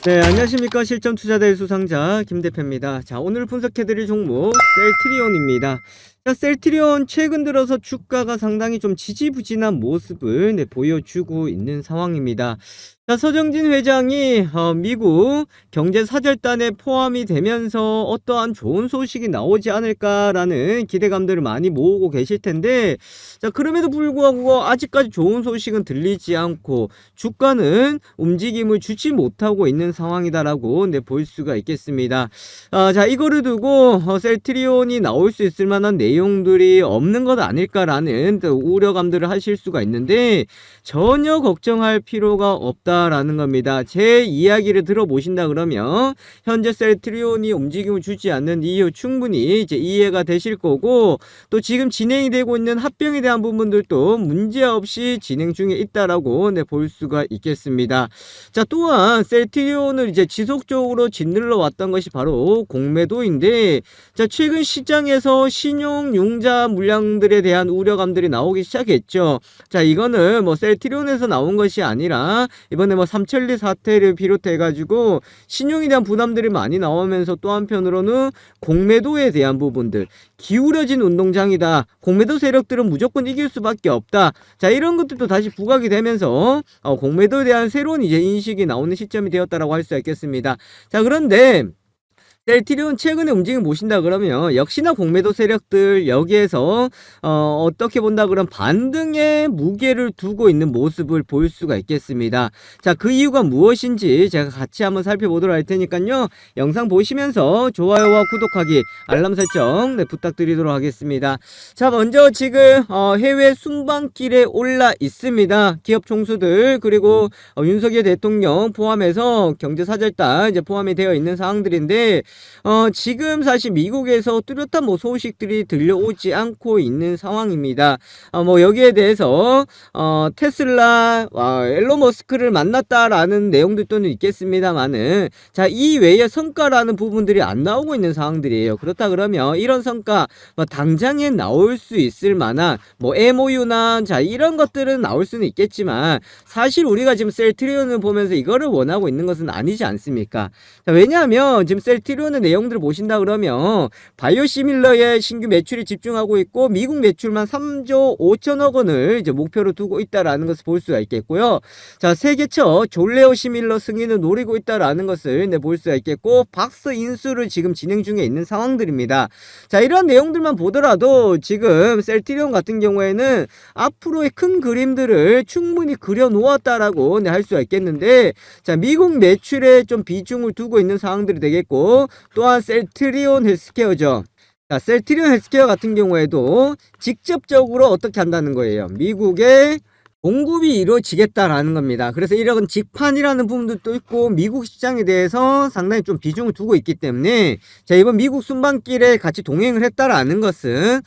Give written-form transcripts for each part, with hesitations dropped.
네, 안녕하십니까. 실전 투자대의 수상자 김대표입니다. 자, 오늘 분석해드릴 종목 셀트리온입니다. 자, 셀트리온 최근 들어서 주가가 상당히 좀 지지부진한 모습을 보여주고 있는 상황입니다. 자, 서정진 회장이 미국 경제사절단에 포함이 되면서 어떠한 좋은 소식이 나오지 않을까라는 기대감들을 많이 모으고 계실 텐데, 자, 그럼에도 불구하고 아직까지 좋은 소식은 들리지 않고 주가는 움직임을 주지 못하고 있는 상황이다라고 볼 수가 있겠습니다. 자, 이거를 두고 셀트리온이 나올 수 있을 만한 내용들이 없는 것 아닐까라는 우려감들을 하실 수가 있는데, 전혀 걱정할 필요가 없다라는 겁니다. 제 이야기를 들어보신다 그러면 현재 셀트리온이 움직임을 주지 않는 이유 충분히 이제 이해가 되실 거고, 또 지금 진행이 되고 있는 합병에 대한 부분들도 문제없이 진행 중에 있다라고 볼 수가 있겠습니다. 자, 또한 셀트리온을 이제 지속적으로 짓눌러 왔던 것이 바로 공매도인데, 자, 최근 시장에서 신용융자 물량들에 대한 우려감들이 나오기 시작했죠. 자, 이거는 뭐 셀트리온에서 나온 것이 아니라 이번에 뭐 삼천리 사태를 비롯해 가지고 신용에 대한 부담들이 많이 나오면서, 또 한편으로는 공매도에 대한 부분들, 기울어진 운동장이다, 공매도 세력들은 무조건 이길 수밖에 없다, 자, 이런 것들도 다시 부각이 되면서 공매도에 대한 새로운 이제 인식이 나오는 시점이 되었다라고 할 수 있겠습니다. 자, 그런데 셀트리온 최근에 움직임 보신다 그러면 역시나 공매도 세력들 여기에서 어떻게 본다 그러면 반등의 무게를 두고 있는 모습을 볼 수가 있겠습니다. 자, 그 이유가 무엇인지 제가 같이 한번 살펴보도록 할 테니까요, 영상 보시면서 좋아요와 구독하기, 알람 설정 부탁드리도록 하겠습니다. 자, 먼저 지금 해외 순방길에 올라 있습니다. 기업 총수들, 그리고 윤석열 대통령 포함해서 경제사절단 이제 포함이 되어 있는 상황들인데, 지금 사실 미국에서 뚜렷한 뭐 소식들이 들려오지 않고 있는 상황입니다. 뭐 여기에 대해서 테슬라 앨런 머스크를 만났다라는 내용들도 있겠습니다만은, 자, 이 외에 성과라는 부분들이 안 나오고 있는 상황들이에요. 그렇다 그러면 이런 성과 뭐 당장에 나올 수 있을 만한 뭐 MOU나 자, 이런 것들은 나올 수는 있겠지만, 사실 우리가 지금 셀트리온을 보면서 이거를 원하고 있는 것은 아니지 않습니까? 자, 왜냐하면 지금 셀트리온의 내용들을 보신다 그러면 바이오시밀러의 신규 매출이 집중하고 있고, 미국 매출만 3조 5천억 원을 이제 목표로 두고 있다라는 것을 볼 수가 있겠고요. 자, 세계 첫 졸레오 시밀러 승인을 노리고 있다라는 것을 볼 수가 있겠고, 박스 인수를 지금 진행 중에 있는 상황들입니다. 자, 이런 내용들만 보더라도 지금 셀트리온 같은 경우에는 앞으로의 큰 그림들을 충분히 그려 놓았다라고 할 수가 있겠는데, 자, 미국 매출에 좀 비중을 두고 있는 상황들이 되겠고, 또한 셀트리온 헬스케어죠. 자, 셀트리온 헬스케어 같은 경우에도 직접적으로 어떻게 한다는 거예요? 미국의 공급이 이루어지겠다라는 겁니다. 그래서 이런 직판이라는 부분도 있고, 미국 시장에 대해서 상당히 좀 비중을 두고 있기 때문에, 자, 이번 미국 순방길에 같이 동행을 했다라는 것은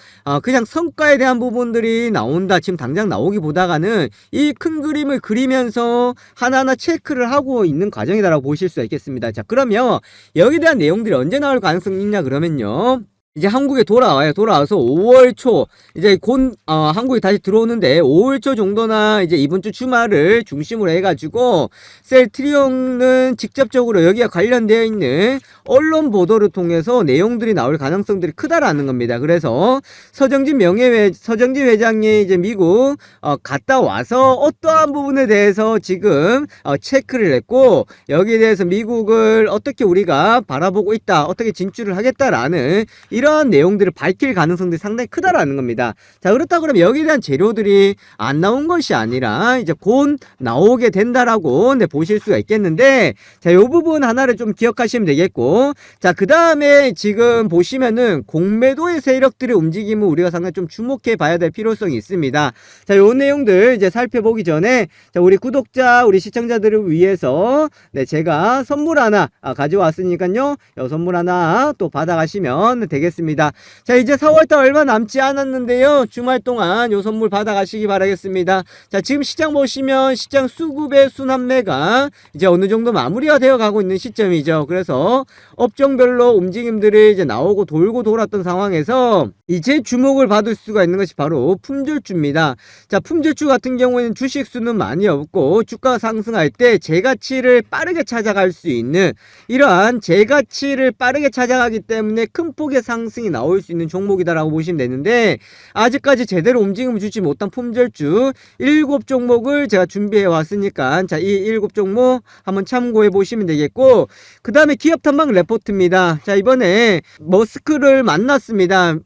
그냥 성과에 대한 부분들이 나온다, 지금 당장 나오기보다는 이 큰 그림을 그리면서 하나하나 체크를 하고 있는 과정이다라고 보실 수 있겠습니다. 자, 그러면 여기에 대한 내용들이 언제 나올 가능성이 있냐 그러면요, 이제 한국에 돌아와요. 돌아와서 5월 초 이제 곧 한국에 다시 들어오는데, 5월 초 정도나 이제 이번 주 주말을 중심으로 해가지고 셀트리온은 직접적으로 여기와 관련되어 있는 언론 보도를 통해서 내용들이 나올 가능성들이 크다라는 겁니다. 그래서 서정진 회장이 이제 미국 갔다 와서 어떠한 부분에 대해서 지금 체크를 했고, 여기에 대해서 미국을 어떻게 우리가 바라보고 있다, 어떻게 진출을 하겠다라는 이러한 내용들을 밝힐 가능성들이 상당히 크다라는 겁니다. 자, 그렇다 그러면 여기에 대한 재료들이 안 나온 것이 아니라 이제 곧 나오게 된다라고 보실 수가 있겠는데, 자, 요 부분 하나를 좀 기억하시면 되겠고, 자, 그 다음에 지금 보시면은 공매도의 세력들의 움직임을 우리가 상당히 좀 주목해 봐야 될 필요성이 있습니다. 자, 요 내용들 이제 살펴보기 전에, 자, 우리 구독자, 우리 시청자들을 위해서 제가 선물 하나 가져왔으니까요, 요 선물 하나 또 받아가시면 되겠습니다. 되겠습니다. 자, 이제 4월달 얼마 남지 않았는데요. 주말 동안 요 선물 받아가시기 바라겠습니다. 자, 지금 시장 보시면 시장 수급의 순환매가 이제 어느 정도 마무리가 되어 가고 있는 시점이죠. 그래서 업종별로 움직임들이 이제 나오고 돌고 돌았던 상황에서 이제 주목을 받을 수가 있는 것이 바로 품절주입니다. 자, 품절주 같은 경우에는 주식 수는 많이 없고 주가가 상승할 때 재가치를 빠르게 찾아갈 수 있는, 이러한 재가치를 빠르게 찾아가기 때문에 큰 폭의 상승이 나올 수 있는 종목이다라고 보시면 되는데, 아직까지 제대로 움직임을 주지 못한 품절주 7종목을 제가 준비해 왔으니까 자, 이 7종목 한번 참고해 보시면 되겠고, 그 다음에 기업 탐방 레포트입니다. 자, 이번에 머스크를 만났습니다.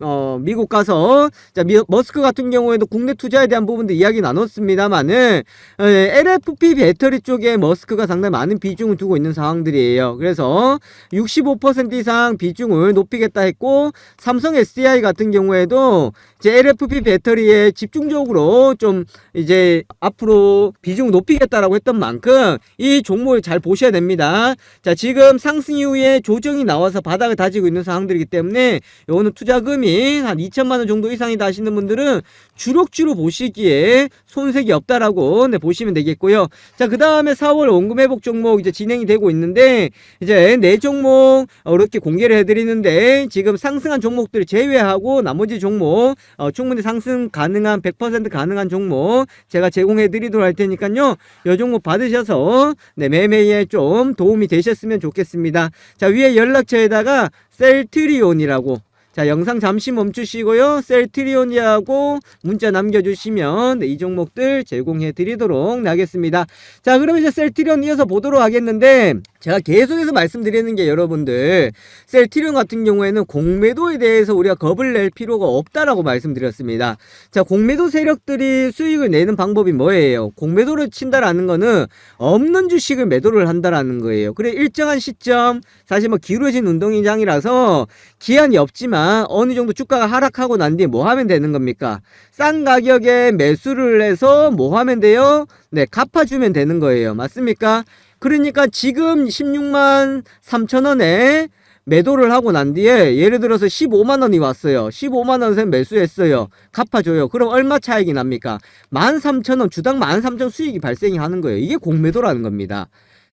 미국 가서. 자, 머스크 같은 경우에도 국내 투자에 대한 부분도 이야기 나눴습니다만은 LFP 배터리 쪽에 머스크가 상당히 많은 비중을 두고 있는 상황들이에요. 그래서 65% 이상 비중을 높이겠다 했고, 삼성 SDI 같은 경우에도 이제 LFP 배터리에 집중적으로 좀 이제 앞으로 비중을 높이겠다라고 했던 만큼 이 종목을 잘 보셔야 됩니다. 자, 지금 상승 이후에 조정이 나와서 바닥을 다지고 있는 상황들이기 때문에 요거는 투자금이 한 2천만 원 정도 이상이다 하시는 분들은 주력주로 보시기에 손색이 없다라고 보시면 되겠고요. 자, 그 다음에 4월 원금 회복 종목 이제 진행이 되고 있는데, 이제 4종목 이렇게 공개를 해드리는데, 지금 상승한 종목들을 제외하고 나머지 종목 충분히 상승 가능한 100% 가능한 종목 제가 제공해 드리도록 할 테니까요, 이 종목 받으셔서 매매에 좀 도움이 되셨으면 좋겠습니다. 자, 위에 연락처에다가 셀트리온이라고, 자, 영상 잠시 멈추시고요, 셀트리온이라고 문자 남겨주시면 이 종목들 제공해 드리도록 하겠습니다. 자, 그럼 이제 셀트리온 이어서 보도록 하겠는데, 제가 계속해서 말씀드리는 게, 여러분들 셀트리온 같은 경우에는 공매도에 대해서 우리가 겁을 낼 필요가 없다라고 말씀드렸습니다. 자, 공매도 세력들이 수익을 내는 방법이 뭐예요? 공매도를 친다라는 거는 없는 주식을 매도를 한다라는 거예요. 그래, 일정한 시점, 사실 뭐 기울어진 운동장이라서 기한이 없지만 어느 정도 주가가 하락하고 난 뒤에 뭐 하면 되는 겁니까? 싼 가격에 매수를 해서 뭐 하면 돼요? 네, 갚아주면 되는 거예요. 맞습니까? 그러니까 지금 16만 3천 원에 매도를 하고 난 뒤에 예를 들어서 15만 원이 왔어요. 15만 원에 매수했어요. 갚아줘요. 그럼 얼마 차익이 납니까? 13,000원, 주당 13,000원 수익이 발생이 하는 거예요. 이게 공매도라는 겁니다.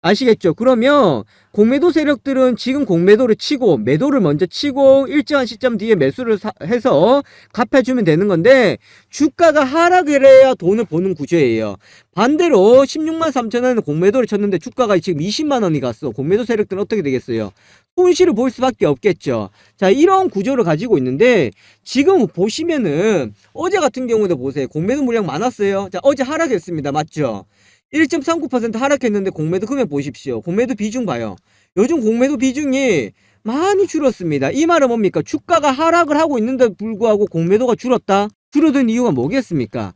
아시겠죠? 그러면 공매도 세력들은 지금 공매도를 치고, 매도를 먼저 치고 일정한 시점 뒤에 매수를 해서 갚아주면 되는 건데, 주가가 하락을 해야 돈을 버는 구조예요. 반대로 16만 3천 원에 공매도를 쳤는데 주가가 지금 20만 원이 갔어. 공매도 세력들은 어떻게 되겠어요? 손실을 볼 수밖에 없겠죠. 자, 이런 구조를 가지고 있는데, 지금 보시면은 어제 같은 경우도 보세요. 공매도 물량 많았어요. 자, 어제 하락했습니다. 맞죠? 1.39% 하락했는데 공매도 금액 보십시오. 공매도 비중 봐요. 요즘 공매도 비중이 많이 줄었습니다. 이 말은 뭡니까? 주가가 하락을 하고 있는데 불구하고 공매도가 줄었다? 줄어든 이유가 뭐겠습니까?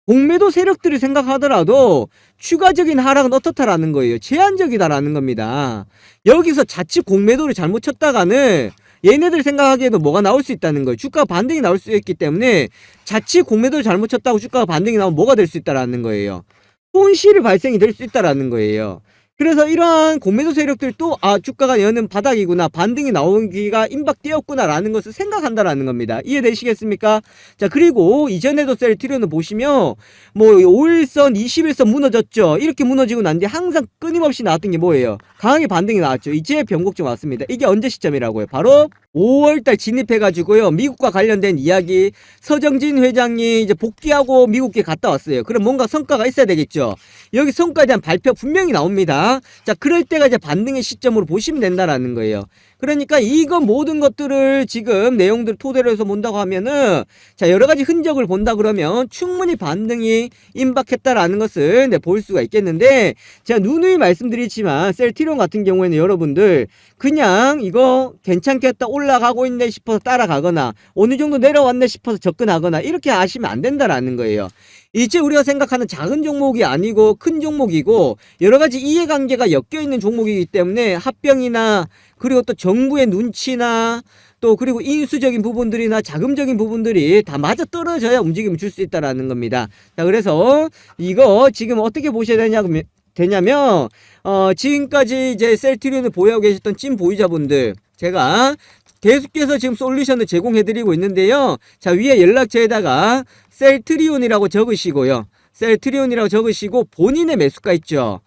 공매도 세력들이 생각하더라도 추가적인 하락은 어떻다라는 거예요. 제한적이다라는 겁니다. 여기서 자칫 공매도를 잘못 쳤다가는 얘네들 생각하기에도 뭐가 나올 수 있다는 거예요. 주가가 반등이 나올 수 있기 때문에 자칫 공매도를 잘못 쳤다고 주가가 반등이 나오면 뭐가 될 수 있다라는 거예요. 손실이 발생이 될 수 있다라는 거예요. 그래서 이러한 공매도 세력들이 또 주가가 여는 바닥이구나, 반등이 나오기가 임박되었구나 라는 것을 생각한다라는 겁니다. 이해되시겠습니까? 자, 그리고 이전에도 셀트리온을 보시면 뭐 5일선 20일선 무너졌죠. 이렇게 무너지고 난 뒤에 항상 끊임없이 나왔던 게 뭐예요? 강하게 반등이 나왔죠. 이제 변곡점 왔습니다. 이게 언제 시점이라고요? 바로 5월달 진입해가지고요, 미국과 관련된 이야기, 서정진 회장이 이제 복귀하고 미국에 갔다 왔어요. 그럼 뭔가 성과가 있어야 되겠죠. 여기 성과에 대한 발표 분명히 나옵니다. 자, 그럴 때가 이제 반등의 시점으로 보시면 된다라는 거예요. 그러니까 이거 모든 것들을 지금 내용들 토대로 해서 본다고 하면은, 자, 여러 가지 흔적을 본다 그러면 충분히 반등이 임박했다라는 것을 볼 수가 있겠는데, 제가 누누이 말씀드리지만 셀트리온 같은 경우에는 여러분들 그냥 이거 괜찮겠다, 올라가고 있네 싶어서 따라가거나 어느 정도 내려왔네 싶어서 접근하거나 이렇게 하시면 안 된다라는 거예요. 이제 우리가 생각하는 작은 종목이 아니고 큰 종목이고 여러 가지 이해관계가 엮여 있는 종목이기 때문에 합병이나, 그리고 또 정부의 눈치나, 또 그리고 인수적인 부분들이나 자금적인 부분들이 다 맞아 떨어져야 움직임을 줄 수 있다라는 겁니다. 자, 그래서 이거 지금 어떻게 보셔야 되냐면 지금까지 이제 셀트리온을 보유하고 계셨던 찐 보유자분들, 제가 계속해서 지금 솔루션을 제공해드리고 있는데요. 자, 위에 연락처에다가 셀트리온이라고 적으시고요. 셀트리온이라고 적으시고 본인의 매수가 있죠.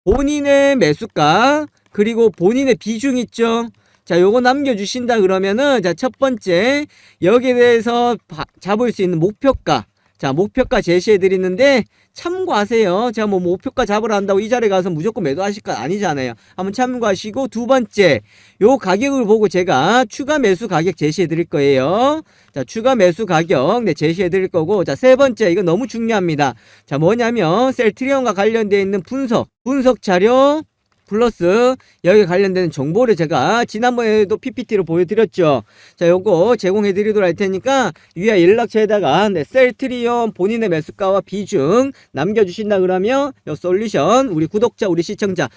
본인의 매수가 그리고 본인의 비중 있죠. 자, 요거 남겨주신다 그러면은 자, 첫 번째 여기에 대해서 잡을 수 있는 목표가, 자, 목표가 제시해 드리는데 참고하세요. 제가 뭐 목표가 잡으러 한다고 이 자리에 가서 무조건 매도하실 건 아니잖아요. 한번 참고하시고, 두 번째 요 가격을 보고 제가 추가 매수 가격 제시해 드릴 거예요. 자, 추가 매수 가격 제시해 드릴 거고, 자, 세 번째 이거 너무 중요합니다. 자, 뭐냐면 셀트리온과 관련되어 있는 분석 자료 플러스 여기 관련된 정보를 제가 지난번에도 PPT로 보여드렸죠. 자, 요거 제공해 드리도록 할 테니까 위에 연락처에다가 셀트리온 본인의 매수가와 비중 남겨주신다 그러면 요 솔루션 우리 구독자, 우리 시청자,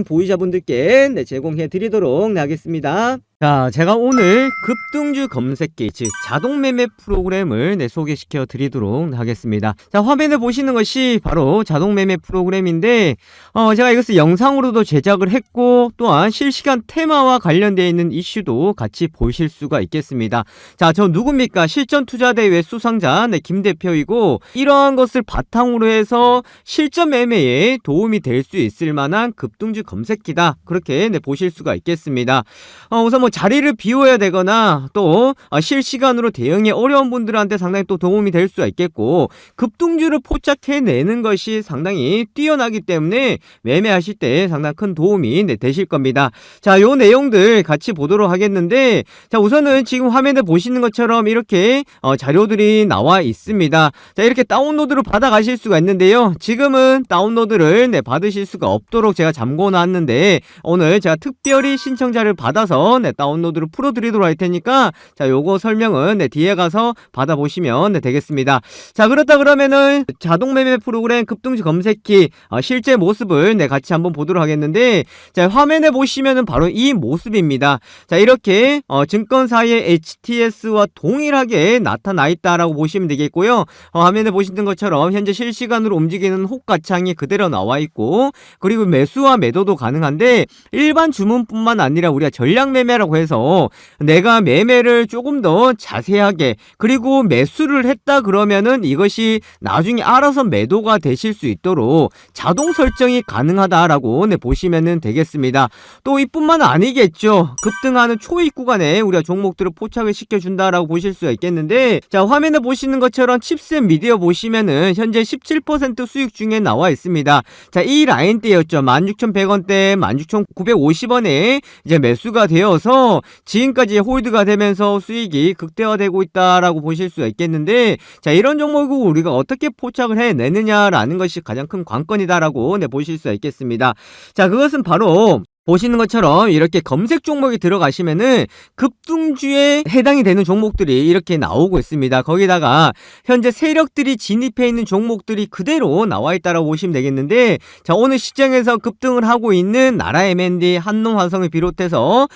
보유자분들께 제공해 드리도록 하겠습니다. 자, 제가 오늘 급등주 검색기, 즉 자동매매 프로그램을 소개시켜 드리도록 하겠습니다. 자, 화면에 보시는 것이 바로 자동매매 프로그램인데 제가 이것을 영상으로도 제작을 했고 또한 실시간 테마와 관련되어 있는 이슈도 같이 보실 수가 있겠습니다. 자, 저 누굽니까? 실전투자대회 수상자 김 대표이고, 이러한 것을 바탕으로 해서 실전 매매에 도움이 될 수 있을 만한 급등주 검색기다, 그렇게 보실 수가 있겠습니다. 우선 자리를 비워야 되거나 또 실시간으로 대응이 어려운 분들한테 상당히 또 도움이 될 수가 있겠고, 급등주를 포착해내는 것이 상당히 뛰어나기 때문에 매매하실 때 상당히 큰 도움이 되실 겁니다. 자, 요 내용들 같이 보도록 하겠는데, 자, 우선은 지금 화면에 보시는 것처럼 이렇게 자료들이 나와 있습니다. 자, 이렇게 다운로드를 받아 가실 수가 있는데요. 지금은 다운로드를 받으실 수가 없도록 제가 잠궈 놨는데, 오늘 제가 특별히 신청자를 받아서 다운로드를 풀어드리도록 할 테니까, 자, 요거 설명은 뒤에 가서 받아보시면 되겠습니다. 자, 그렇다 그러면은 자동매매 프로그램 급등주 검색기 실제 모습을 같이 한번 보도록 하겠는데, 자, 화면에 보시면은 바로 이 모습입니다. 자, 이렇게 증권사의 HTS와 동일하게 나타나 있다라고 보시면 되겠고요. 화면에 보시는 것처럼 현재 실시간으로 움직이는 호가창이 그대로 나와 있고, 그리고 매수와 매도도 가능한데, 일반 주문뿐만 아니라 우리가 전략 매매라고 해서 내가 매매를 조금 더 자세하게, 그리고 매수를 했다 그러면은 이것이 나중에 알아서 매도가 되실 수 있도록 자동 설정이 가능하다라고 보시면 되겠습니다. 또 이뿐만 아니겠죠. 급등하는 초입 구간에 우리가 종목들을 포착을 시켜준다라고 보실 수가 있겠는데, 자, 화면에 보시는 것처럼 칩셋 미디어 보시면은 현재 17% 수익 중에 나와 있습니다. 자, 이 라인대였죠. 16,100원대, 16,950원에 이제 매수가 되어서 지금까지 홀드가 되면서 수익이 극대화되고 있다라고 보실 수가 있겠는데, 자, 이런 종목을 우리가 어떻게 포착을 해내느냐라는 것이 가장 큰 관건이다라고 보실 수가 있겠습니다. 자, 그것은 바로 보시는 것처럼 이렇게 검색 종목에 들어가시면은 급등주에 해당이 되는 종목들이 이렇게 나오고 있습니다. 거기다가 현재 세력들이 진입해 있는 종목들이 그대로 나와 있다라고 보시면 되겠는데, 자, 오늘 시장에서 급등을 하고 있는 나라 M&D, 한농화성을 비롯해서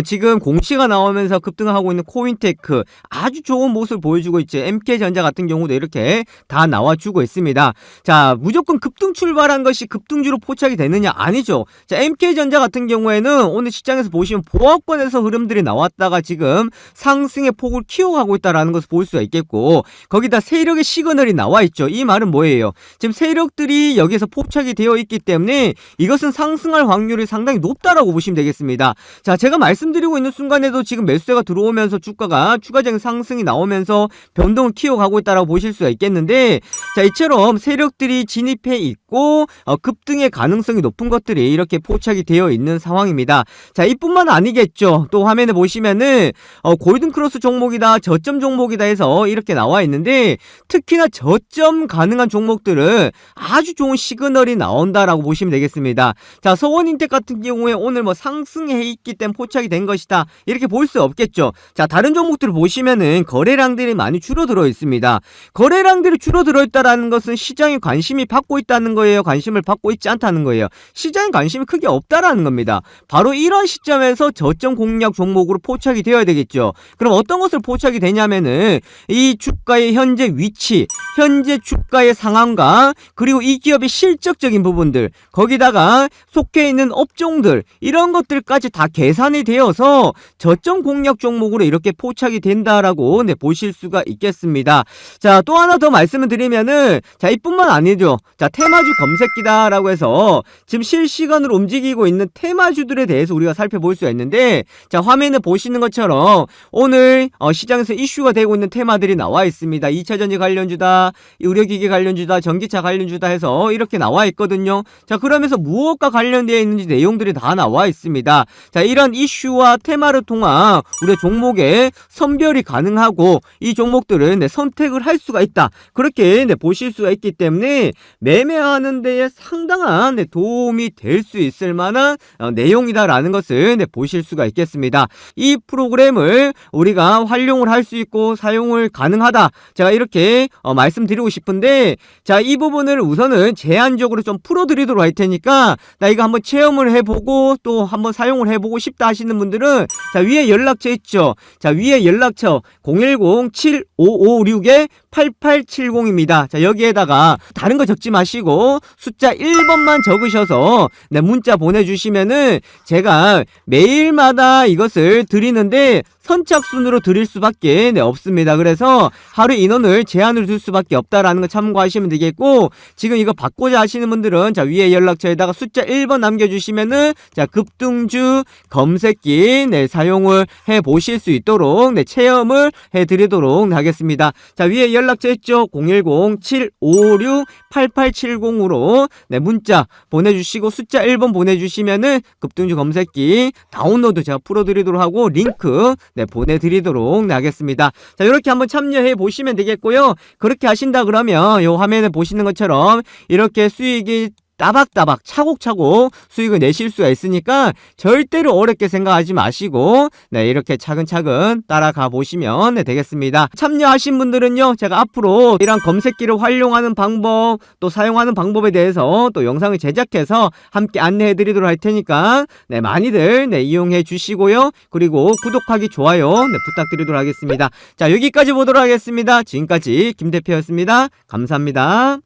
지금 공시가 나오면서 급등을 하고 있는 코인테크 아주 좋은 모습을 보여주고 있죠. MK전자 같은 경우도 이렇게 다 나와주고 있습니다. 자, 무조건 급등 출발한 것이 급등주로 포착이 되느냐? 아니죠. 자, MK전자 같은 경우에는 오늘 시장에서 보시면 보합권에서 흐름들이 나왔다가 지금 상승의 폭을 키워가고 있다라는 것을 볼 수가 있겠고, 거기다 세력의 시그널이 나와 있죠. 이 말은 뭐예요? 지금 세력들이 여기서 포착이 되어 있기 때문에 이것은 상승할 확률이 상당히 높다라고 보시면 되겠습니다. 자, 제가 말씀드리고 있는 순간에도 지금 매수세가 들어오면서 주가가 추가적인 상승이 나오면서 변동을 키워가고 있다라고 보실 수가 있겠는데, 자, 이처럼 세력들이 진입해 있고 급등의 가능성이 높은 것들이 이렇게 포착이 되어 있는 상황입니다. 자, 이뿐만 아니겠죠. 또 화면에 보시면은 골든크로스 종목이다, 저점 종목이다 해서 이렇게 나와 있는데, 특히나 저점 가능한 종목들은 아주 좋은 시그널이 나온다라고 보시면 되겠습니다. 자, 서원인텍 같은 경우에 오늘 뭐 상승해 있기 때문에 포착이 된 것이다, 이렇게 볼 수 없겠죠. 자, 다른 종목들을 보시면은 거래량들이 많이 줄어들어 있습니다. 거래량들이 줄어들어 있다라는 것은 시장이 관심이 받고 있다는 거예요? 관심을 받고 있지 않다는 거예요? 시장에 관심이 크게 없다라는 겁니다. 겁니다. 바로 이런 시점에서 저점 공략 종목으로 포착이 되어야 되겠죠. 그럼 어떤 것을 포착이 되냐면은 이 주가의 현재 위치, 현재 주가의 상황과 그리고 이 기업의 실적적인 부분들, 거기다가 속해 있는 업종들, 이런 것들까지 다 계산이 되어서 저점 공략 종목으로 이렇게 포착이 된다라고 보실 수가 있겠습니다. 자, 또 하나 더 말씀을 드리면은, 자, 이뿐만 아니죠. 자, 테마주 검색기다라고 해서 지금 실시간으로 움직이고 있는 테마주들에 대해서 우리가 살펴볼 수가 있는데, 자, 화면에 보시는 것처럼 오늘 시장에서 이슈가 되고 있는 테마들이 나와 있습니다. 2차전지 관련주다, 의료기기 관련주다, 전기차 관련주다 해서 이렇게 나와 있거든요. 자, 그러면서 무엇과 관련되어 있는지 내용들이 다 나와 있습니다. 자, 이런 이슈와 테마를 통한 우리 종목의 선별이 가능하고 이 종목들은 선택을 할 수가 있다. 그렇게 보실 수가 있기 때문에 매매하는 데에 상당한 도움이 될 수 있을 만한 내용이다라는 것을 보실 수가 있겠습니다. 이 프로그램을 우리가 활용을 할 수 있고 사용을 가능하다. 제가 이렇게 말씀드리고 싶은데, 자, 이 부분을 우선은 제한적으로 좀 풀어드리도록 할 테니까, 나 이거 한번 체험을 해보고 또 한번 사용을 해보고 싶다 하시는 분들은, 자, 위에 연락처 있죠. 자, 위에 연락처 010-7556-8870입니다. 자, 여기에다가 다른 거 적지 마시고 숫자 1번만 적으셔서 문자 보내주시면은 제가 매일마다 이것을 드리는데 선착순으로 드릴 수밖에 없습니다. 그래서 하루 인원을 제한을 둘 수밖에 없다라는 거 참고하시면 되겠고, 지금 이거 받고자 하시는 분들은 자, 위에 연락처에다가 숫자 1번 남겨주시면은 자, 급등주 검색기 사용을 해 보실 수 있도록 체험을 해 드리도록 하겠습니다. 자, 위에 연락처 있죠. 010-7556-8870으로 문자 보내주시고 숫자 1번 보내주시면은 급등주 검색기 다운로드 제가 풀어드리도록 하고 링크 보내드리도록 하겠습니다. 자, 이렇게 한번 참여해 보시면 되겠고요. 그렇게 하신다 그러면 요 화면에 보시는 것처럼 이렇게 수익이 따박따박 차곡차곡 수익을 내실 수가 있으니까 절대로 어렵게 생각하지 마시고 이렇게 차근차근 따라가 보시면 되겠습니다. 참여하신 분들은요, 제가 앞으로 이런 검색기를 활용하는 방법, 또 사용하는 방법에 대해서 또 영상을 제작해서 함께 안내해 드리도록 할 테니까 많이들 이용해 주시고요. 그리고 구독하기, 좋아요 부탁드리도록 하겠습니다. 자, 여기까지 보도록 하겠습니다. 지금까지 김 대표였습니다. 감사합니다.